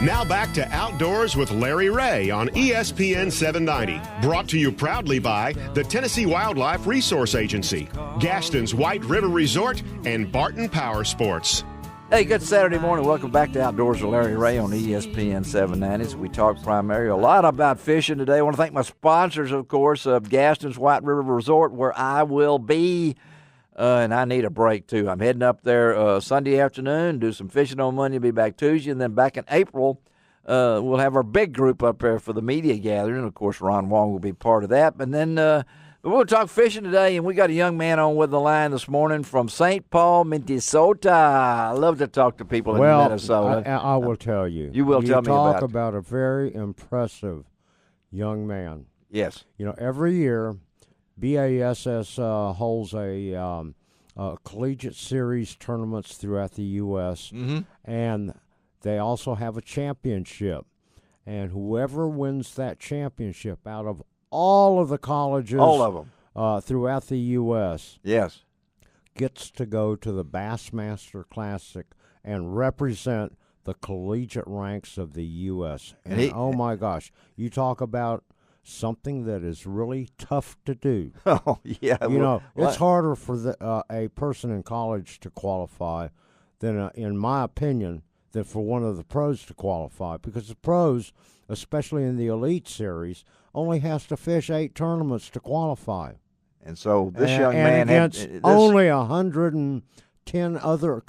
Now back to Outdoors with Larry Ray on ESPN 790. Brought to you proudly by the Tennessee Wildlife Resource Agency, Gaston's White River Resort, and Barton Power Sports. Hey, good Saturday morning. Welcome back to Outdoors with Larry Ray on ESPN 790. We talk primarily a lot about fishing today. I want to thank my sponsors, of course, of Gaston's White River Resort, where I will be. And I need a break, too. I'm heading up there Sunday afternoon, do some fishing on Monday, be back Tuesday. And then back in April, we'll have our big group up there for the media gathering. Of course, Ron Wong will be part of that. But then we'll talk fishing today, and we got a young man on with the line this morning from St. Paul, Minnesota. I love to talk to people in Minnesota. I will tell you. You will tell me about it. You talk about a very impressive young man. Yes. You know, every year BASS holds a collegiate series tournaments throughout the U.S., and they also have a championship. And whoever wins that championship out of all of the colleges, all of them throughout the U.S., yes, gets to go to the Bassmaster Classic and represent the collegiate ranks of the U.S. And oh my gosh, you talk about something that is really tough to do. Oh, yeah. You know, it's harder for a person in college to qualify than, in my opinion, than for one of the pros to qualify, because the pros, especially in the Elite Series, only has to fish 8 tournaments to qualify. And so this young man against only 110 other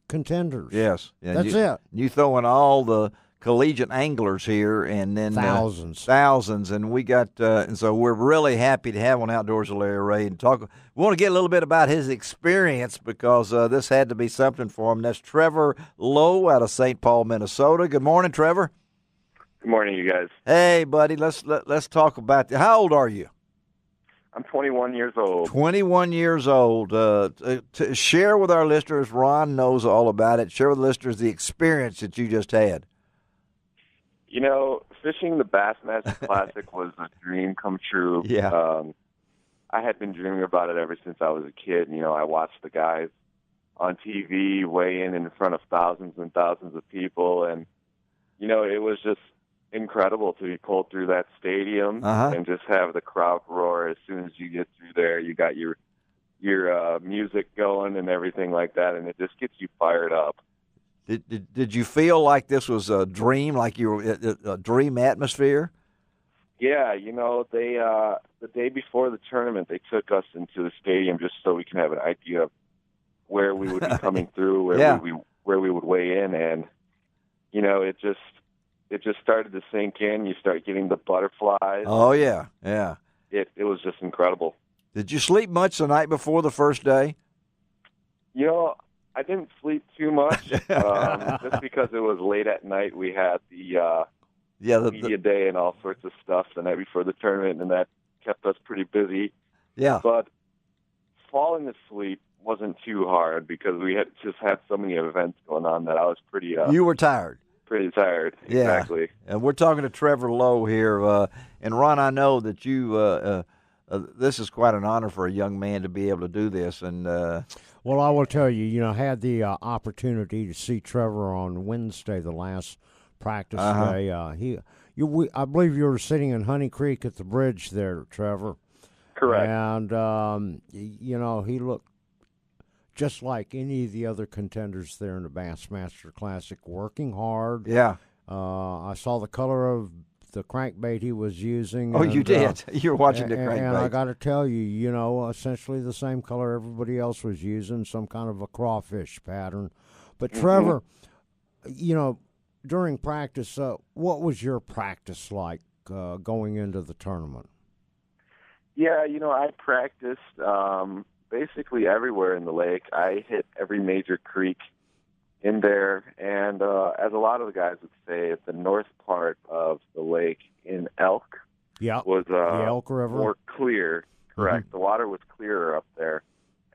contenders. Yes. That's it. You throw in all the collegiate anglers here, and then thousands, and we got and so we're really happy to have on Outdoors with Larry Ray and talk. We want to get a little bit about his experience, because this had to be something for him. That's Trevor Lowe out of St. Paul, Minnesota. Good morning, Trevor. Good morning, you guys. Hey, buddy. Let's talk about how old are you? I'm 21 years old. 21 years old. To share with our listeners, Ron knows all about it. Share with the listeners the experience that you just had. You know, fishing the Bassmaster Classic was a dream come true. Yeah. I had been dreaming about it ever since I was a kid. You know, I watched the guys on TV weigh in front of thousands and thousands of people. And, you know, it was just incredible to be pulled through that stadium and just have the crowd roar as soon as you get through there. You got your music going and everything like that, and it just gets you fired up. Did you feel like this was a dream, like you were a dream atmosphere? Yeah, you know, they the day before the tournament, they took us into the stadium just so we can have an idea of where we would be coming through, where we would weigh in, and you know, it just started to sink in. You start getting the butterflies. Oh yeah, yeah. It was just incredible. Did you sleep much the night before the first day? You know, I didn't sleep too much, just because it was late at night. We had the media day and all sorts of stuff the night before the tournament, and that kept us pretty busy. Yeah. But falling asleep wasn't too hard because we had so many events going on that I was pretty. You were tired. Pretty tired. Yeah. Exactly. And we're talking to Trevor Lowe here, and Ron, I know that you. This is quite an honor for a young man to be able to do this, and. Well, I will tell you, you know, I had the opportunity to see Trevor on Wednesday, the last practice day. I believe you were sitting in Honey Creek at the bridge there, Trevor. Correct. And, you know, he looked just like any of the other contenders there in the Bassmaster Classic, working hard. Yeah. I saw the color of the crankbait he was using. Oh, you did? You were watching the crankbait. And I got to tell you, you know, essentially the same color everybody else was using, some kind of a crawfish pattern. But Trevor, you know, during practice, what was your practice like going into the tournament? Yeah, you know, I practiced basically everywhere in the lake. I hit every major creek in there, and as a lot of the guys would say, the north part of the lake in Elk was the Elk River. More clear. Correct. The water was clearer up there,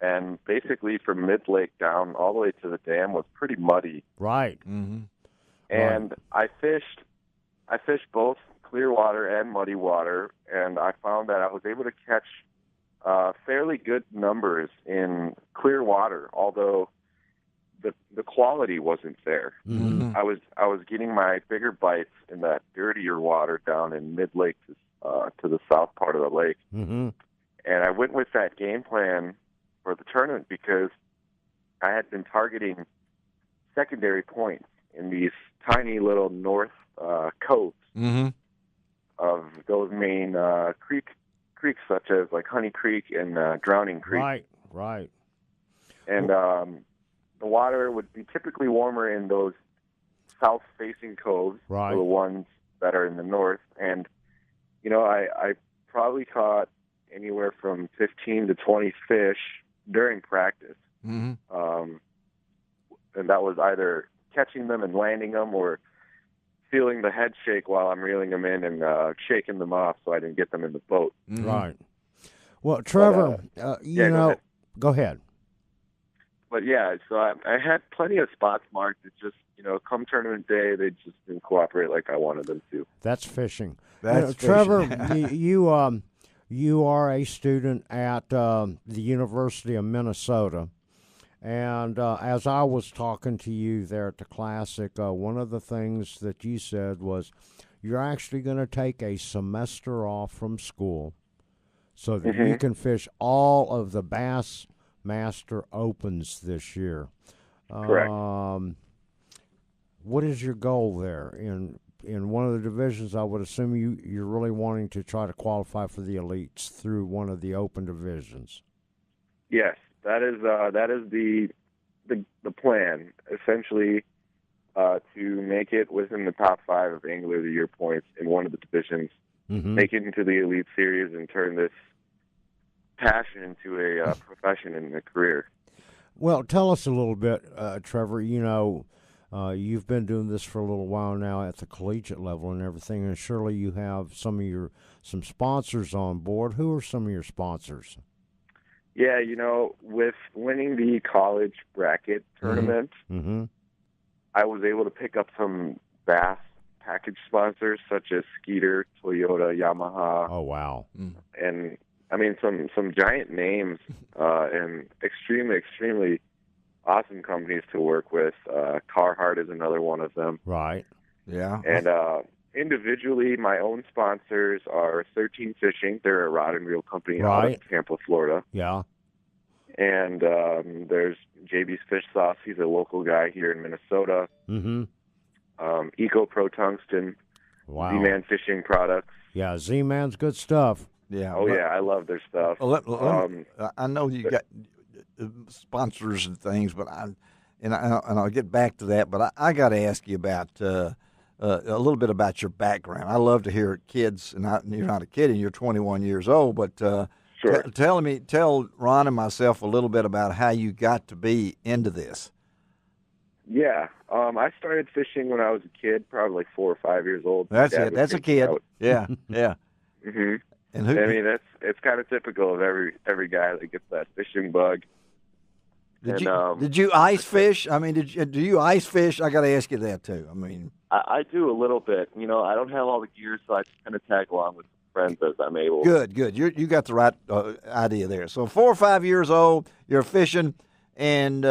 and basically from mid-lake down all the way to the dam was pretty muddy. Right. And I fished both clear water and muddy water, and I found that I was able to catch fairly good numbers in clear water, although the quality wasn't there. Mm-hmm. I was getting my bigger bites in that dirtier water down in mid lake to the south part of the lake, Mm-hmm. and I went with that game plan for the tournament because I had been targeting secondary points in these tiny little north coves Mm-hmm. of those main creeks such as like Honey Creek and Drowning Creek. Right. And the water would be typically warmer in those south-facing coves, Right. the ones that are in the north. And, I probably caught anywhere from 15 to 20 fish during practice. Mm-hmm. And that was either catching them and landing them or feeling the head shake while I'm reeling them in and shaking them off so I didn't get them in the boat. Mm-hmm. Right. Well, Trevor, go ahead. But yeah, so I had plenty of spots marked. It just, come tournament day, they just didn't cooperate like I wanted them to. That's fishing. That's Trevor, fishing. you are a student at the University of Minnesota. And as I was talking to you there at the Classic, one of the things that you said was you're actually going to take a semester off from school so that you can fish all of the Bassmaster Opens this year. Correct. What is your goal there? In one of the divisions, I would assume you're really wanting to try to qualify for the elites through one of the open divisions. Yes, that is the plan. Essentially, to make it within the top 5 of Angler of the Year points in one of the divisions, make it into the Elite Series, and turn this passion into a profession and a career. Well, tell us a little bit, Trevor. You've been doing this for a little while now at the collegiate level and everything, and surely you have some sponsors on board. Who are some of your sponsors? Yeah, with winning the college bracket tournament, I was able to pick up some Bass package sponsors such as Skeeter, Toyota, Yamaha. Oh, wow. And, I mean, some giant names and extremely awesome companies to work with. Carhartt is another one of them. Right. Yeah. And individually, my own sponsors are 13 Fishing. They're a rod and reel company out of Tampa, Florida. Yeah. And there's JB's Fish Sauce. He's a local guy here in Minnesota. Eco Pro Tungsten. Wow. Z-Man Fishing Products. Yeah, Z-Man's good stuff. Yeah. Oh, yeah, I love their stuff. I know you got sponsors and things, but I'll get back to that. But I got to ask you about a little bit about your background. I love to hear kids, and you're not a kid, and you're 21 years old, but Sure. Tell Ron and myself a little bit about how you got to be into this. Yeah, I started fishing when I was a kid, probably like 4 or 5 years old. That's it. That's a kid. Yeah, yeah. Mm-hmm. And I mean, it's kind of typical of every guy that gets that fishing bug. Did you ice fish? I mean, do you ice fish? I got to ask you that too. I mean, I do a little bit. I don't have all the gear, so I kind of tag along with friends as I'm able. Good. You got the right idea there. So 4 or 5 years old, you're fishing, and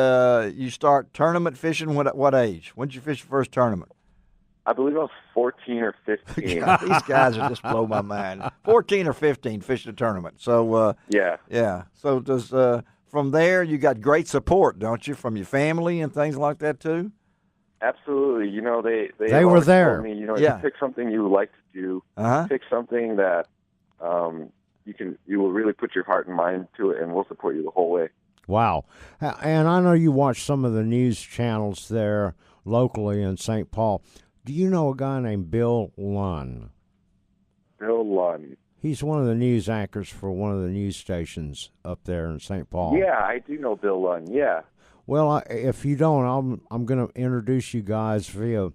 you start tournament fishing. What age? When did you fish your first tournament? I believe I was 14 or 15. God, these guys are just blow my mind. 14 or 15 fishing a tournament. So yeah. So does from there you got great support, don't you, from your family and things like that too? Absolutely. They were there. Told me, you pick something you like to do. Pick something that you will really put your heart and mind to it, and we'll support you the whole way. Wow. And I know you watch some of the news channels there locally in St. Paul. Do you know a guy named Bill Lunn? Bill Lunn. He's one of the news anchors for one of the news stations up there in St. Paul. Yeah, I do know Bill Lunn, yeah. Well, if you don't, I'm going to introduce you guys via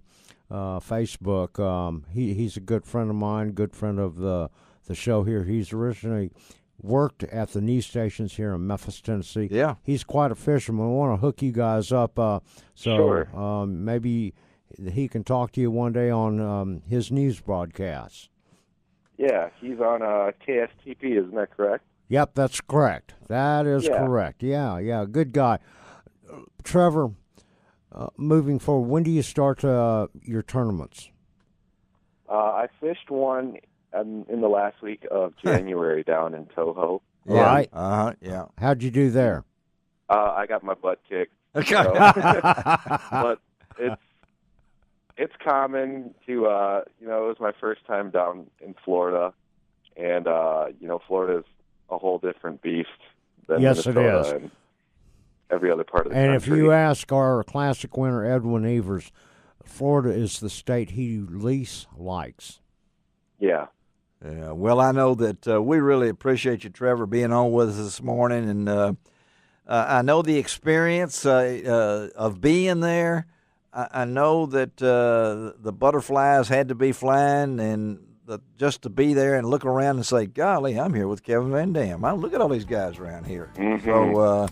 Facebook. He's a good friend of mine, good friend of the show here. He's originally worked at the news stations here in Memphis, Tennessee. Yeah. He's quite a fisherman. I want to hook you guys up. Sure. Maybe he can talk to you one day on his news broadcasts. Yeah, he's on KSTP, isn't that correct? Yep, that's correct. That is correct. Yeah, good guy. Trevor, moving forward, when do you start your tournaments? I fished one in the last week of January down in Toho. Yeah. Right. Yeah. How'd you do there? I got my butt kicked. Okay. So, but it's common to it was my first time down in Florida, and Florida's a whole different beast than Yes, it Minnesota is. and every other part of the And country. if you ask our classic winner, Edwin Evers, Florida is the state he least likes. Yeah. Yeah, well, I know that we really appreciate you, Trevor, being on with us this morning, and I know the experience of being there. I know that the butterflies had to be flying, and just to be there and look around and say, golly, I'm here with Kevin Van Dam. Look at all these guys around here. Mm-hmm. So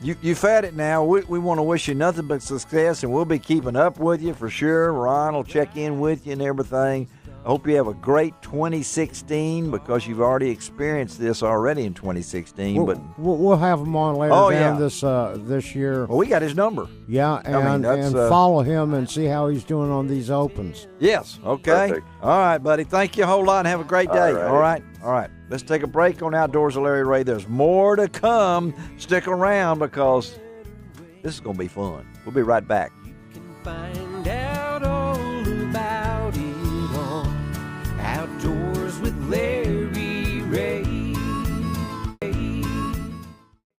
you've had it now. We want to wish you nothing but success, and we'll be keeping up with you for sure. Ron will check in with you and everything. I hope you have a great 2016 because you've already experienced this already in 2016. We'll have him on later down this year. Well, we got his number. Yeah, and follow him and see how he's doing on these opens. Yes. Okay. Perfect. All right, buddy. Thank you a whole lot and have a great day. All right. All right. Let's take a break on Outdoors with Larry Ray. There's more to come. Stick around because this is going to be fun. We'll be right back. You can find